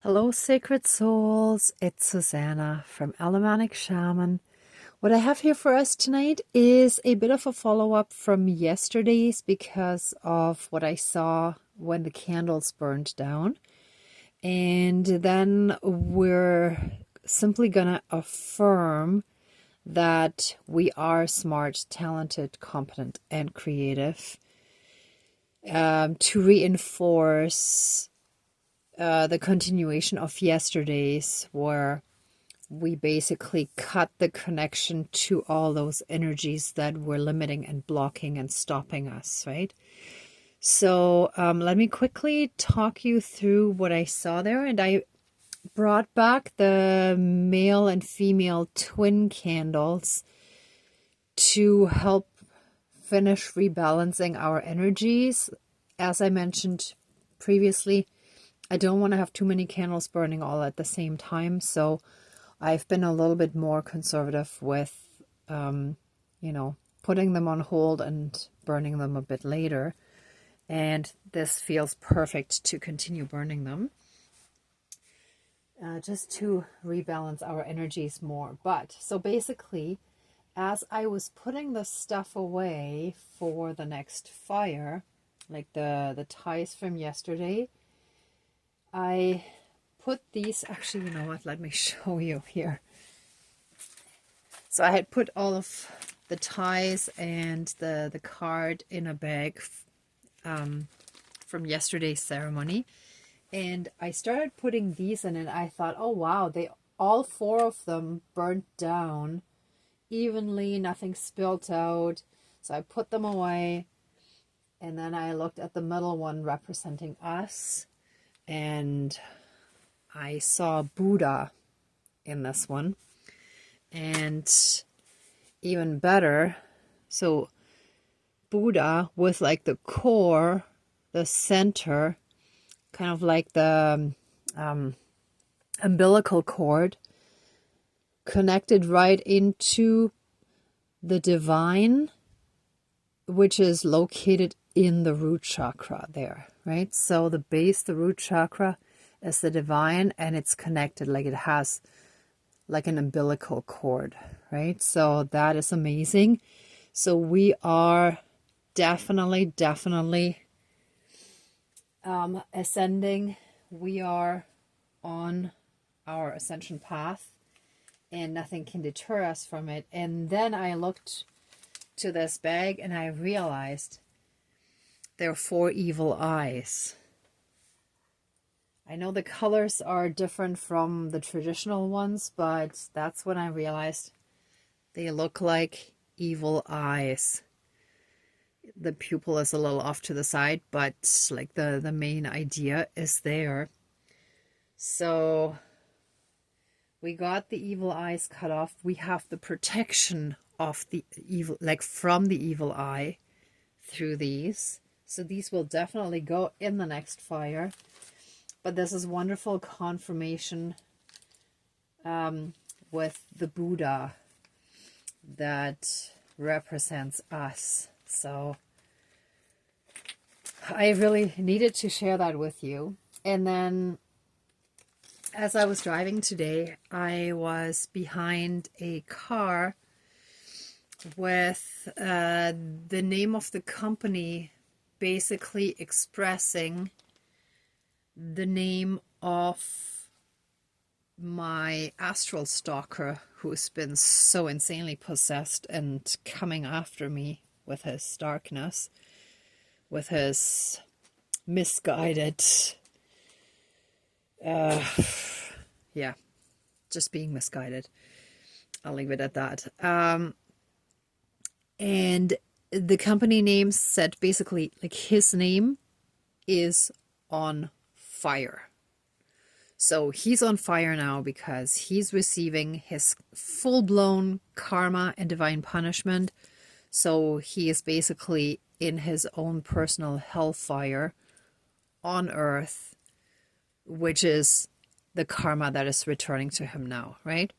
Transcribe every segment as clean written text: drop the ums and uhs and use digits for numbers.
Hello, sacred souls. It's Susanna from Alamanic Shaman. What I have here for us tonight is a bit of a follow-up from yesterday's because of what I saw when the candles burned down. And then we're simply gonna affirm that we are smart, talented, competent, and creative, to reinforce the continuation of yesterday's, where we basically cut the connection to all those energies that were limiting and blocking and stopping us, right? So let me quickly talk you through what I saw there. And I brought back the male and female twin candles to help finish rebalancing our energies. As I mentioned previously, I don't want to have too many candles burning all at the same time, so I've been a little bit more conservative with, putting them on hold and burning them a bit later. And this feels perfect to continue burning them, just to rebalance our energies more. But so basically, as I was putting the stuff away for the next fire, like the ties from yesterday, I put these, actually, you know what, let me show you here. So I had put all of the ties and the card in a bag from yesterday's ceremony. And I started putting these in, and I thought, oh wow, all four of them burnt down evenly, nothing spilt out. So I put them away, and then I looked at the middle one representing us, and I saw Buddha in this one. And even better, so Buddha with like the core, the center, kind of like the umbilical cord, connected right into the divine, which is located in the root chakra there, right? So the base, the root chakra, is the divine, and it's connected, like it has like an umbilical cord, right? So that is amazing. So we are definitely ascending. We are on our ascension path, and nothing can deter us from it. And then I looked to this bag and I realized there are four evil eyes. I know the colors are different from the traditional ones, but that's when I realized they look like evil eyes. The pupil is a little off to the side, but like the main idea is there. So we got the evil eyes cut off. We have the protection of the evil, like from the evil eye through these. So these will definitely go in the next fire. But this is wonderful confirmation with the Buddha that represents us. So I really needed to share that with you. And then as I was driving today, I was behind a car with the name of the company basically expressing the name of my astral stalker, who's been so insanely possessed and coming after me with his darkness, with his misguided, yeah, just being misguided. I'll leave it at that. And the company name said basically like his name is on fire. So he's on fire now because he's receiving his full-blown karma and divine punishment. So he is basically in his own personal hellfire on earth, which is the karma that is returning to him now, right?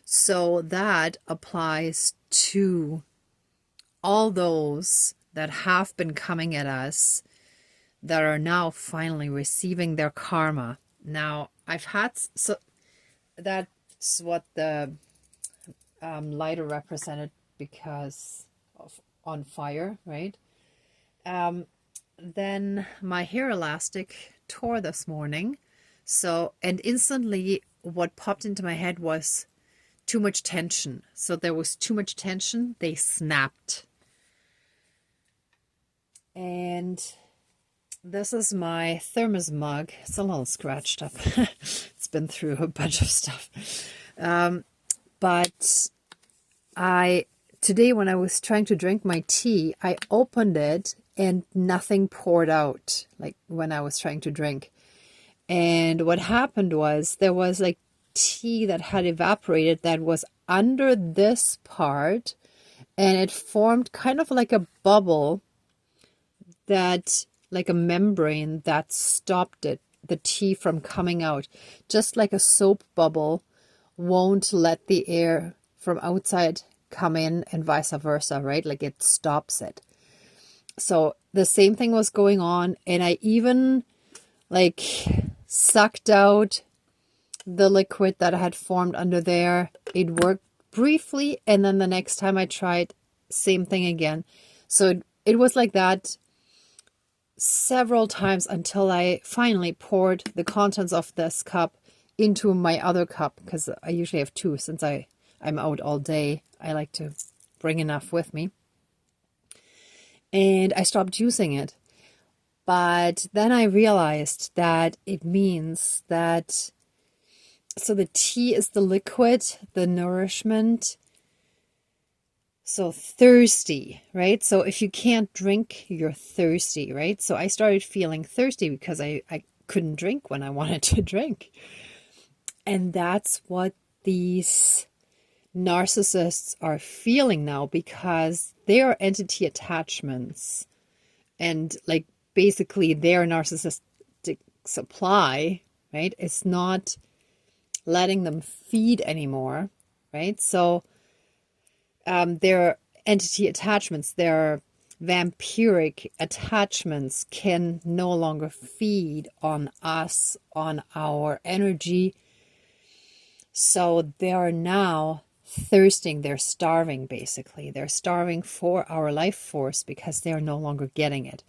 So that applies to all those that have been coming at us that are now finally receiving their karma. Now, I've had, so that's what the lighter represented because of on fire, right? Then my hair elastic tore this morning. So, and instantly what popped into my head was too much tension. So there was too much tension. They snapped. And this is my thermos mug. It's a little scratched up. It's been through a bunch of stuff. But today when I was trying to drink my tea, I opened it and nothing poured out, like when I was trying to drink. And what happened was there was like tea that had evaporated that was under this part, and it formed kind of like a bubble, that like a membrane that stopped the tea from coming out. Just like a soap bubble won't let the air from outside come in and vice versa, right? Like it stops it. So the same thing was going on, and I even like sucked out the liquid that I had formed under there. It worked briefly, and then the next time I tried, same thing again. So it was like that several times until I finally poured the contents of this cup into my other cup, because I usually have two since I'm out all day. I like to bring enough with me. And I stopped using it. But then I realized that it means that, so the tea is the liquid, the nourishment. So thirsty, right? So if you can't drink, you're thirsty, right? So I started feeling thirsty because I couldn't drink when I wanted to drink. And that's what these narcissists are feeling now, because they are entity attachments. And like basically their narcissistic supply, right? It's not letting them feed anymore, right? So their entity attachments, their vampiric attachments can no longer feed on us, on our energy. So they are now thirsting, they're starving basically. They're starving for our life force because they're no longer getting it.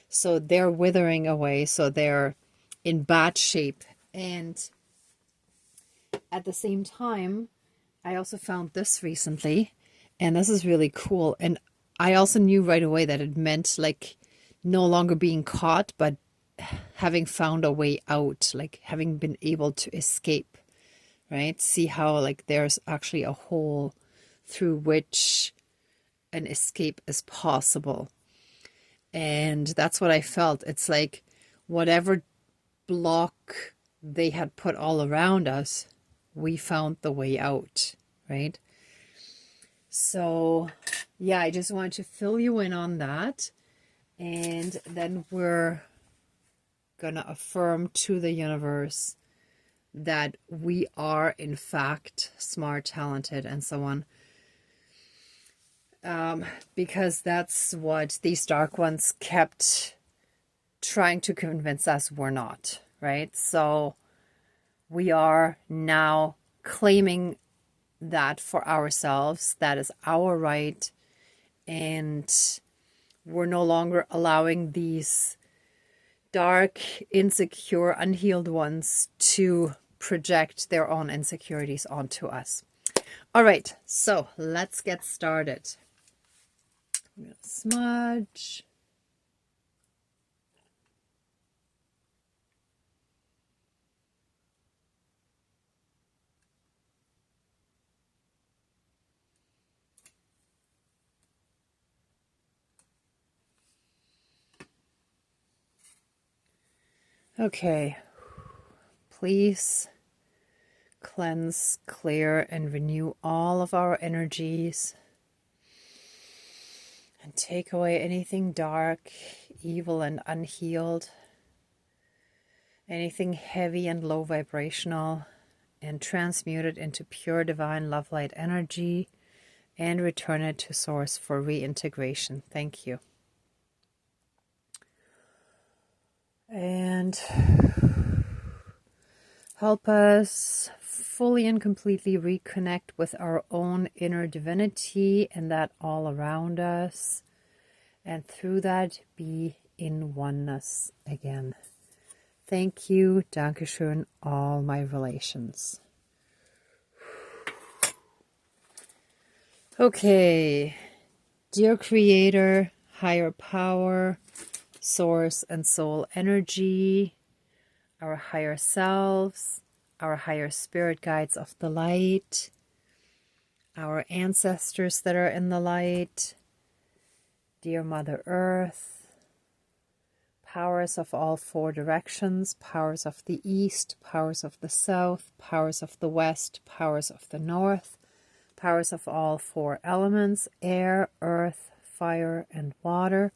So they're withering away, so they're in bad shape. And at the same time, I also found this recently. And this is really cool. And I also knew right away that it meant like no longer being caught, but having found a way out, like having been able to escape, right? See how like there's actually a hole through which an escape is possible. And that's what I felt. It's like whatever block they had put all around us, we found the way out, right? So, yeah, I just wanted to fill you in on that. And then we're going to affirm to the universe that we are, in fact, smart, talented, and so on. Because that's what these dark ones kept trying to convince us we're not, right? So we are now claiming that for ourselves. That is our right. And we're no longer allowing these dark, insecure, unhealed ones to project their own insecurities onto us. All right, so let's get started. I'm going to smudge. Okay, please cleanse, clear, and renew all of our energies. And take away anything dark, evil, and unhealed. Anything heavy and low vibrational. And transmute it into pure divine love light energy. And return it to source for reintegration. Thank you. And Help us fully and completely reconnect with our own inner divinity and that all around us. And through that, be in oneness again. Thank you, Dankeschön, all my relations. Okay, dear Creator, higher power, source and soul energy, our higher selves, our higher spirit guides of the light, our ancestors that are in the light, dear Mother Earth, powers of all four directions, powers of the east, powers of the south, powers of the west, powers of the north, powers of all four elements, air, earth, fire, and water,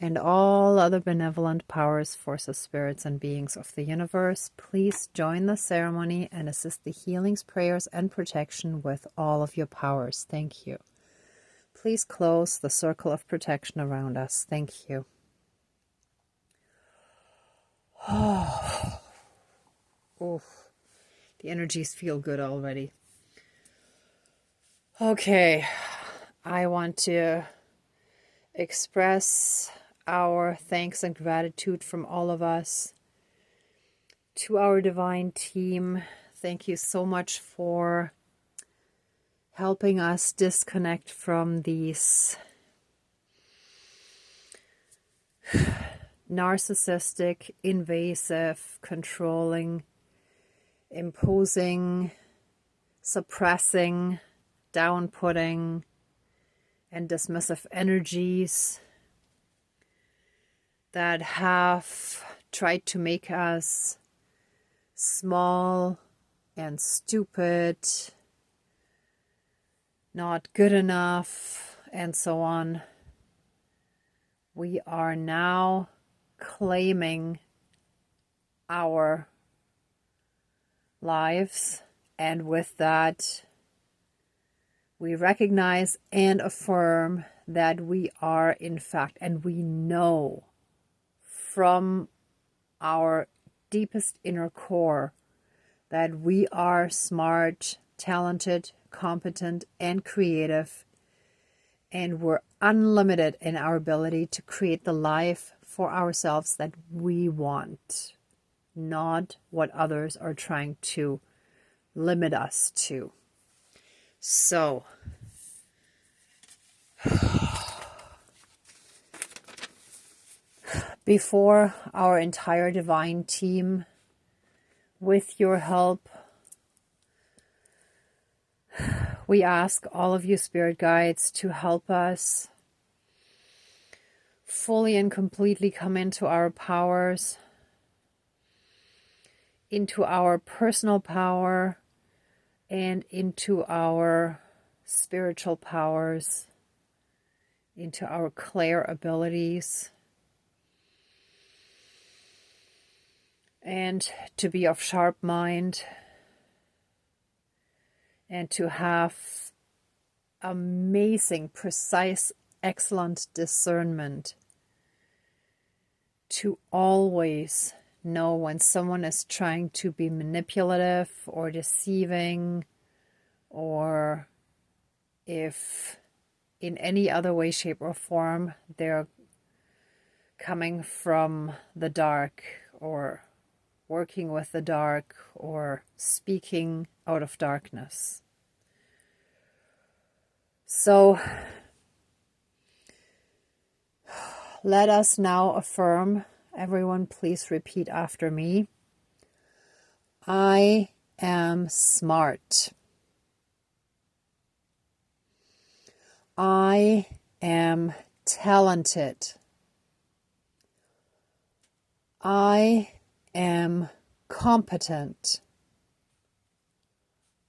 and all other benevolent powers, forces, spirits, and beings of the universe, please join the ceremony and assist the healings, prayers, and protection with all of your powers. Thank you. Please close the circle of protection around us. Thank you. Oh, oof. The energies feel good already. Okay, I want to express our thanks and gratitude from all of us to our divine team. Thank you so much for helping us disconnect from these narcissistic, invasive, controlling, imposing, suppressing, down-putting, and dismissive energies that have tried to make us small and stupid, not good enough, and so on. We are now claiming our lives, and with that, we recognize and affirm that we are, in fact, and we know from our deepest inner core that we are smart, talented, competent, and creative, and we're unlimited in our ability to create the life for ourselves that we want, not what others are trying to limit us to. So, before our entire divine team, with your help, we ask all of you spirit guides to help us fully and completely come into our powers, into our personal power, and into our spiritual powers, into our clair abilities, and to be of sharp mind, and to have amazing, precise, excellent discernment, to always know when someone is trying to be manipulative or deceiving, or if in any other way, shape, or form they're coming from the dark, or working with the dark, or speaking out of darkness. So let us now affirm. Everyone, please repeat after me. I am smart. I am talented. I am competent.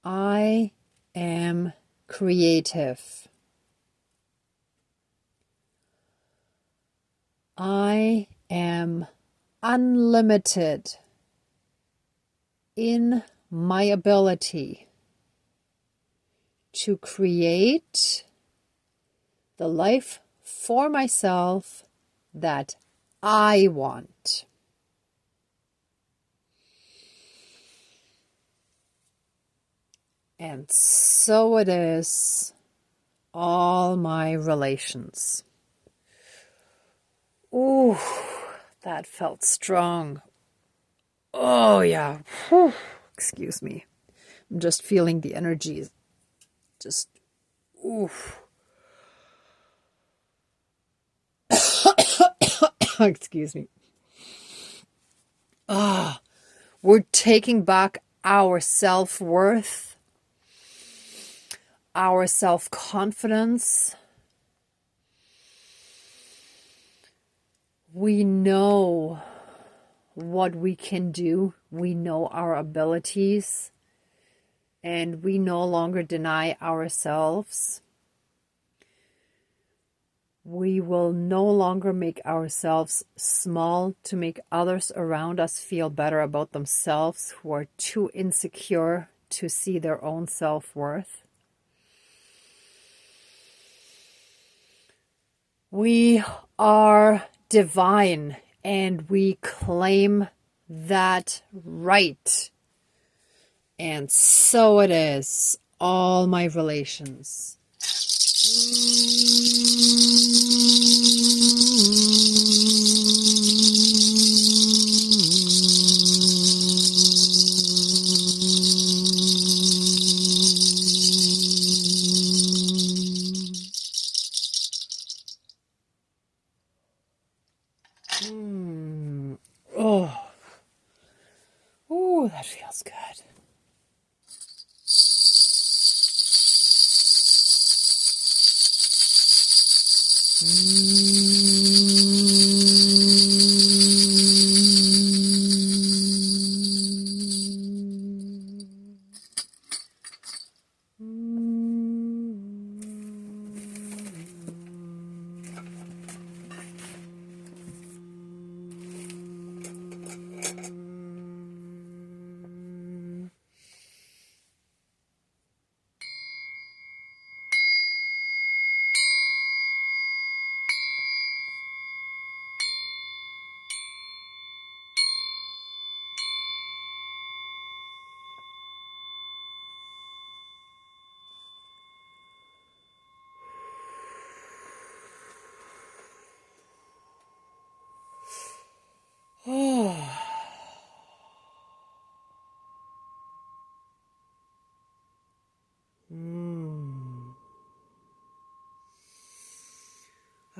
I am creative. I am unlimited in my ability to create the life for myself that I want. And so it is all my relations. Ooh, that felt strong. Oh, yeah. Whew. Excuse me. I'm just feeling the energy. Just, oof. Excuse me. Ah, we're taking back our self-worth, our self-confidence. We know what we can do. We know our abilities. And we no longer deny ourselves. We will no longer make ourselves small to make others around us feel better about themselves who are too insecure to see their own self-worth. We are divine and we claim that right. And so it is, all my relations. Oh, that feels good.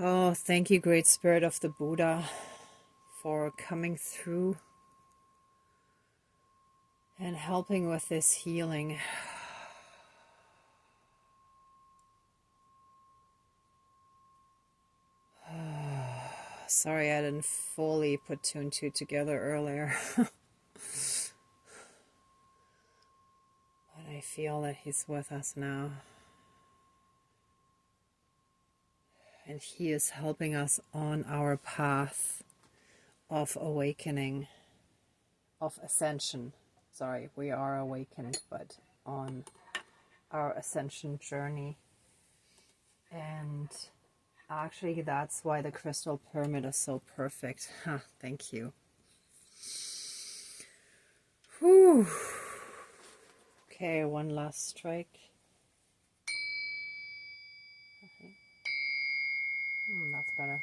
Oh, thank you, Great Spirit of the Buddha, for coming through and helping with this healing. Sorry I didn't fully put two and two together earlier. But I feel that he's with us now. And he is helping us on our path of awakening, of ascension. Sorry, we are awakened, but on our ascension journey. And actually, that's why the crystal pyramid is so perfect. Thank you. Whew. Okay, one last strike. Okay. That's better.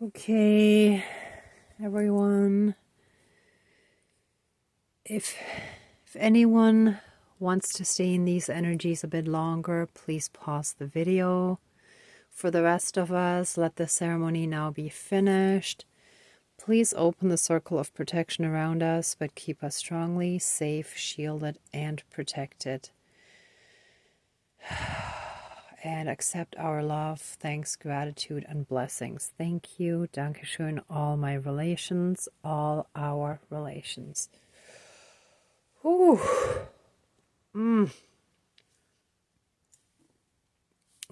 Okay, everyone. If anyone wants to stay in these energies a bit longer, please pause the video. For the rest of us, let the ceremony now be finished. Please open the circle of protection around us, but keep us strongly safe, shielded, and protected. And accept our love, thanks, gratitude, and blessings. Thank you. Dankeschön, all my relations, all our relations. Ooh.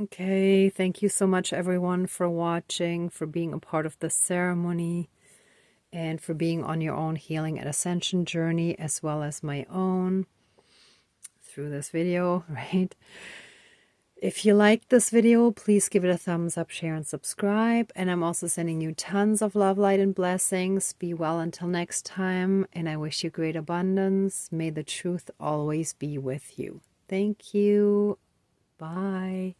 Okay, thank you so much, everyone, for watching, for being a part of the ceremony, and for being on your own healing and ascension journey, as well as my own through this video, right? If you liked this video, please give it a thumbs up, share, and subscribe. And I'm also sending you tons of love, light, and blessings. Be well until next time, and I wish you great abundance. May the truth always be with you. Thank you. Bye.